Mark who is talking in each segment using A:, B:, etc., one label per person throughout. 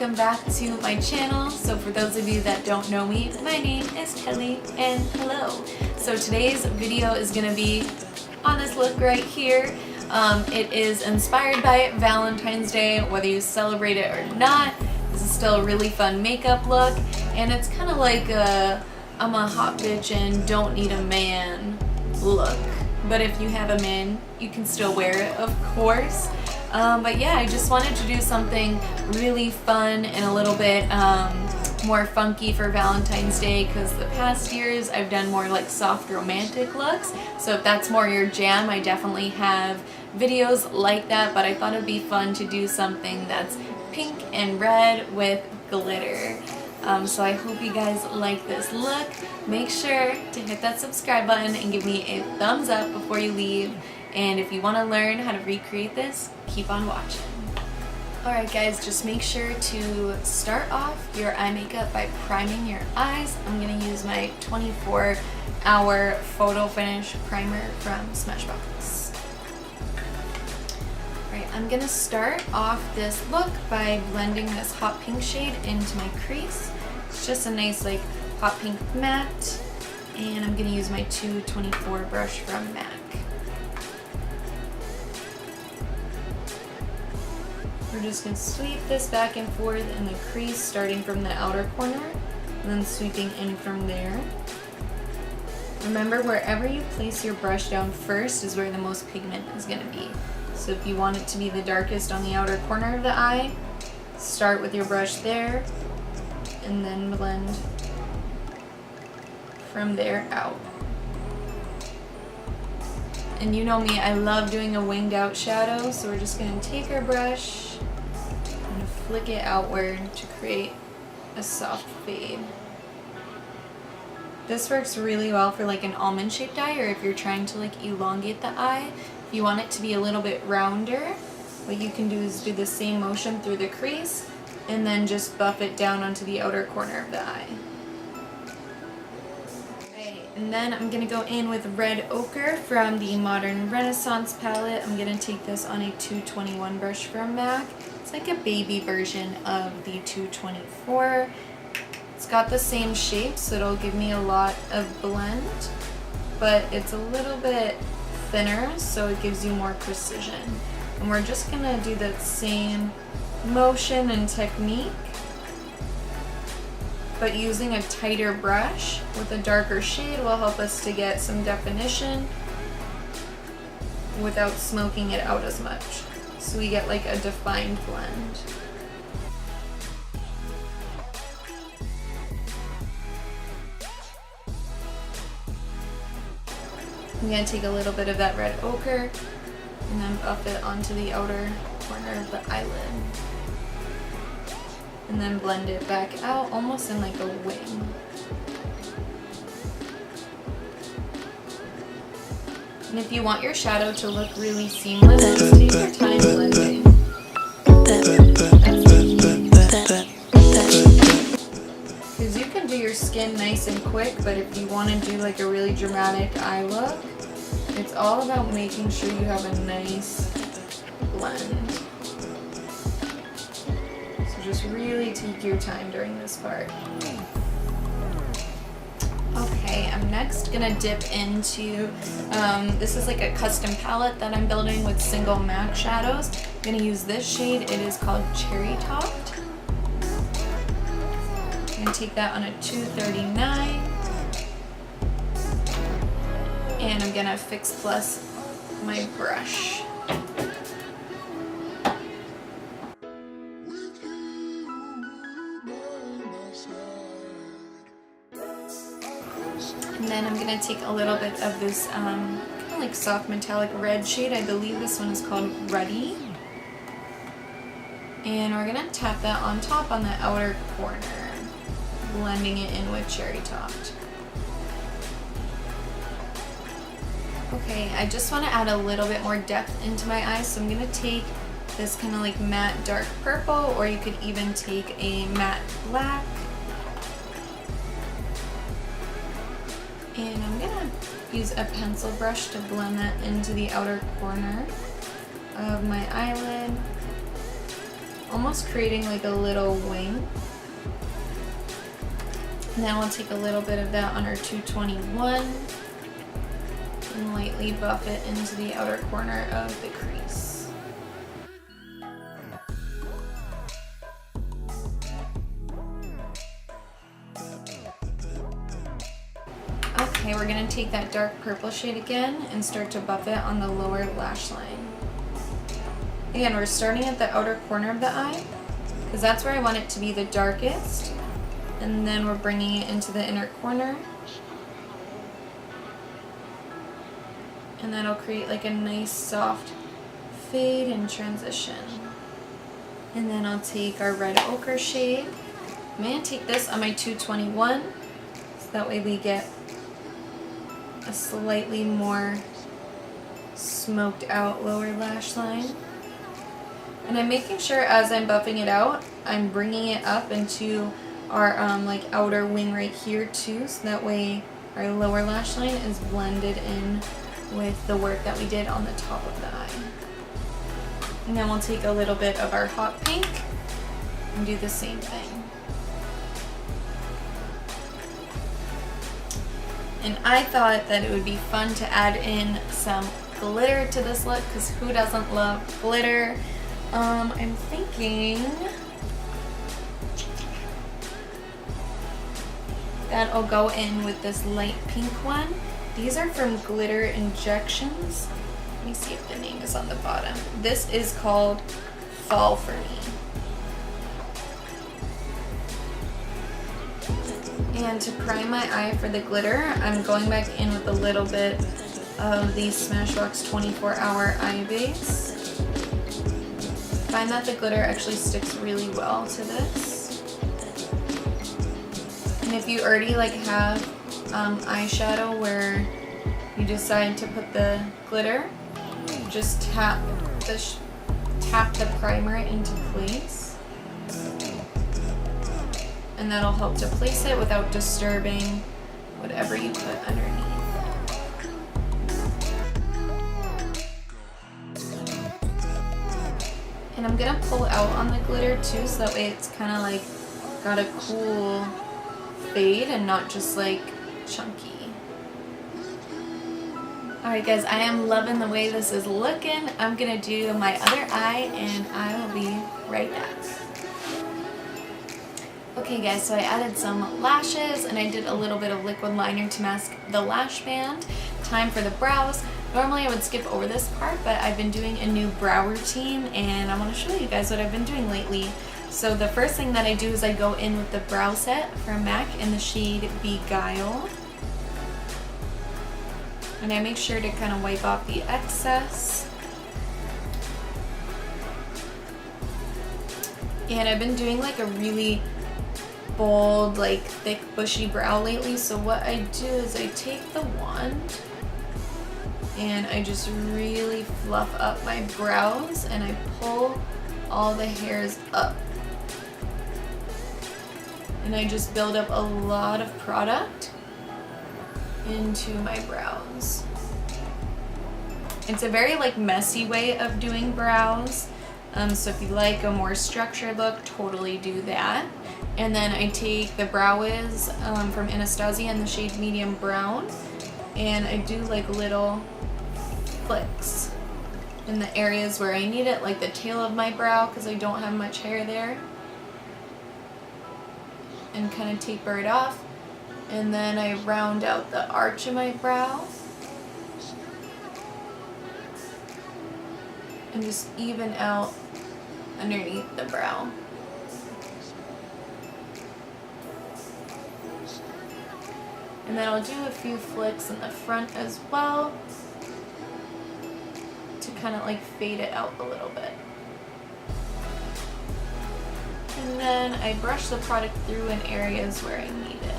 A: welcome back to my channel. So for those of you that don't know me, my name is Kelly and hello. So today's video is going to be on this look right here. It is inspired by Valentine's Day, whether you celebrate it or not. This is still a really fun makeup look, and it's kind of like a I'm a hot bitch and don't need a man look. But if you have a man, you can still wear it, of course. But yeah, I just wanted to do something really fun and a little bit more funky for Valentine's Day, because the past years I've done more like soft romantic looks. So if that's more your jam, I definitely have videos like that, but I thought it'd be fun to do something that's pink and red with glitter. So I hope you guys like this look. Make sure to hit that subscribe button and give me a thumbs up before you leave. And if you want to learn how to recreate this, keep on watching. Alright guys, just make sure to start off your eye makeup by priming your eyes. I'm going to use my 24-hour photo finish primer from Smashbox. Alright, I'm going to start off this look by blending this hot pink shade into my crease. It's just a nice like hot pink matte, and I'm going to use my 224 brush from MAC. We're just going to sweep this back and forth in the crease, starting from the outer corner and then sweeping in from there. Remember, wherever you place your brush down first is where the most pigment is going to be. So if you want it to be the darkest on the outer corner of the eye, start with your brush there and then blend from there out. And you know me, I love doing a winged out shadow, so we're just going to take our brush and flick it outward to create a soft fade. This works really well for like an almond shaped eye, or if you're trying to like elongate the eye. If you want it to be a little bit rounder, what you can do is do the same motion through the crease and then just buff it down onto the outer corner of the eye. And then I'm going to go in with Red Ochre from the Modern Renaissance palette. I'm going to take this on a 221 brush from MAC. It's like a baby version of the 224. It's got the same shape, so it'll give me a lot of blend, but it's a little bit thinner, so it gives you more precision. And we're just going to do the same motion and technique, but using a tighter brush with a darker shade will help us to get some definition without smoking it out as much. So we get like a defined blend. I'm going to take a little bit of that Red Ochre and then buff it onto the outer corner of the eyelid. And then blend it back out, almost in like a wing. And if you want your shadow to look really seamless, just take your time blending. Because you can do your skin nice and quick, but if you want to do like a really dramatic eye look, it's all about making sure you have a nice blend. Just really take your time during this part. Okay, I'm next gonna dip into, this is like a custom palette that I'm building with single MAC shadows. I'm gonna use this shade, it is called Cherry Topped. I'm gonna take that on a 239. And I'm gonna Fix Plus my brush. And then I'm going to take a little bit of this kind of like soft metallic red shade. I believe this one is called Ruddy. And we're going to tap that on top on the outer corner, blending it in with Cherry Topped. Okay, I just want to add a little bit more depth into my eyes, so I'm going to take this kind of like matte dark purple, or you could even take a matte black. And I'm gonna use a pencil brush to blend that into the outer corner of my eyelid. almost creating like a little wing. And then we'll take a little bit of that on our 221 and lightly buff it into the outer corner of the crease. Okay, we're going to take that dark purple shade again and start to buff it on the lower lash line. Again, we're starting at the outer corner of the eye because that's where I want it to be the darkest. And then we're bringing it into the inner corner. And that'll create like a nice soft fade and transition. And then I'll take our red ochre shade. I'm going to take this on my 221 so that way we get a slightly more smoked out lower lash line. And I'm making sure as I'm buffing it out, I'm bringing it up into our like outer wing right here too, so that way our lower lash line is blended in with the work that we did on the top of the eye. And then we'll take a little bit of our hot pink and do the same thing. And I thought that it would be fun to add in some glitter to this look, because who doesn't love glitter? I'm thinking that I'll go in with this light pink one. These are from Glitter Injections. Let me see if the name is on the bottom. This is called Fall For Me. And to prime my eye for the glitter, I'm going back in with a little bit of the Smashbox 24-Hour Eye Base. I find that the glitter actually sticks really well to this. And if you already like have eyeshadow where you decide to put the glitter, just tap the primer into place, and that'll help to place it without disturbing whatever you put underneath. And I'm gonna pull out on the glitter too, so that way it's kind of like got a cool fade and not just like chunky. Alright guys, I am loving the way this is looking. I'm gonna do my other eye and I will be right back. Okay guys, so I added some lashes and I did a little bit of liquid liner to mask the lash band. Time for the brows. Normally I would skip over this part, but I've been doing a new brow routine and I want to show you guys what I've been doing lately. So the first thing that I do is I go in with the brow set from MAC in the shade Beguile. And I make sure to kind of wipe off the excess. And I've been doing like a really bold, like thick, bushy brow lately. So what I do is I take the wand and I just really fluff up my brows and I pull all the hairs up. And I just build up a lot of product into my brows. It's a very like messy way of doing brows. So if you like a more structured look, totally do that. And then I take the Brow Wiz from Anastasia in the shade Medium Brown, and I do like little flicks in the areas where I need it, like the tail of my brow because I don't have much hair there, and kind of taper it off. And then I round out the arch of my brow and just even out underneath the brow. And then I'll do a few flicks in the front as well to kind of like fade it out a little bit. And then I brush the product through in areas where I need it.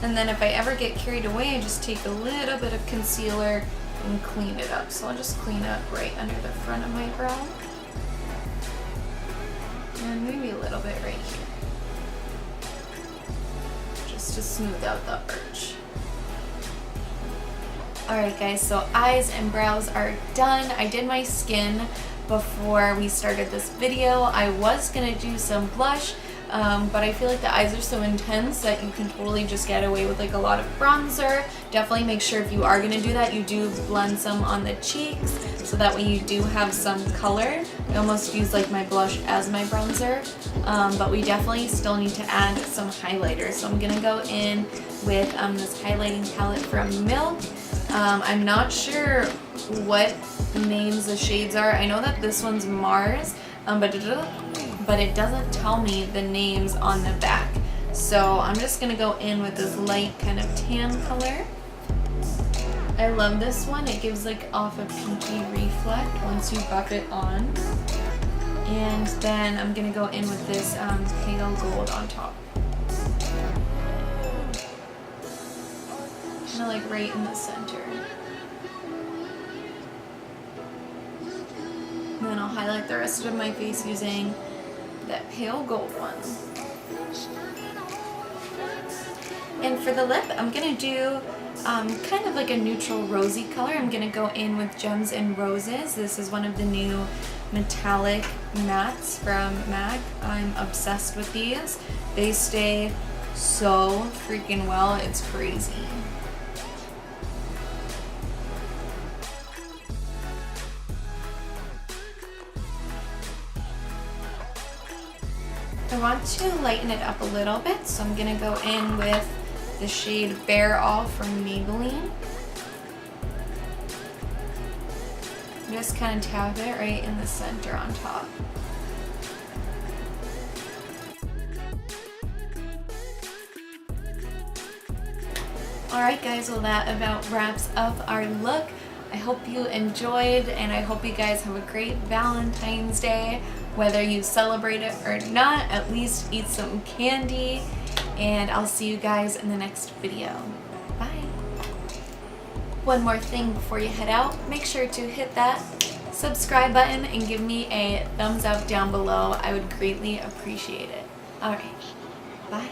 A: And then if I ever get carried away, I just take a little bit of concealer and clean it up. So I'll just clean up right under the front of my brow. And maybe a little bit right here. Just to smooth out the arch. Alright guys, so eyes and brows are done. I did my skin before we started this video. I was gonna do some blush, but I feel like the eyes are so intense that you can totally just get away with like a lot of bronzer. Definitely make sure if you are gonna do that, you do blend some on the cheeks so that way you do have some color. I almost use like my blush as my bronzer, but we definitely still need to add some highlighter. So I'm gonna go in with this highlighting palette from Milk. I'm not sure what names the shades are. I know that this one's Mars, but it doesn't tell me the names on the back. So I'm just gonna go in with this light kind of tan color. I love this one. It gives like off a pinky reflect once you buff it on. And then I'm gonna go in with this pale gold on top. Kind of like right in the center. And then I'll highlight the rest of my face using that pale gold one. And for the lip, I'm gonna do kind of like a neutral rosy color. I'm gonna go in with Gems and Roses. This is one of the new metallic mattes from MAC. I'm obsessed with these. They stay so freaking well, it's crazy. I want to lighten it up a little bit, so I'm going to go in with the shade Bare All from Maybelline. Just kind of tap it right in the center on top. Alright guys, well that about wraps up our look. I hope you enjoyed, and I hope you guys have a great Valentine's Day. Whether you celebrate it or not, at least eat some candy, and I'll see you guys in the next video. Bye. One more thing before you head out, make sure to hit that subscribe button and give me a thumbs up down below. I would greatly appreciate it. Alright, bye.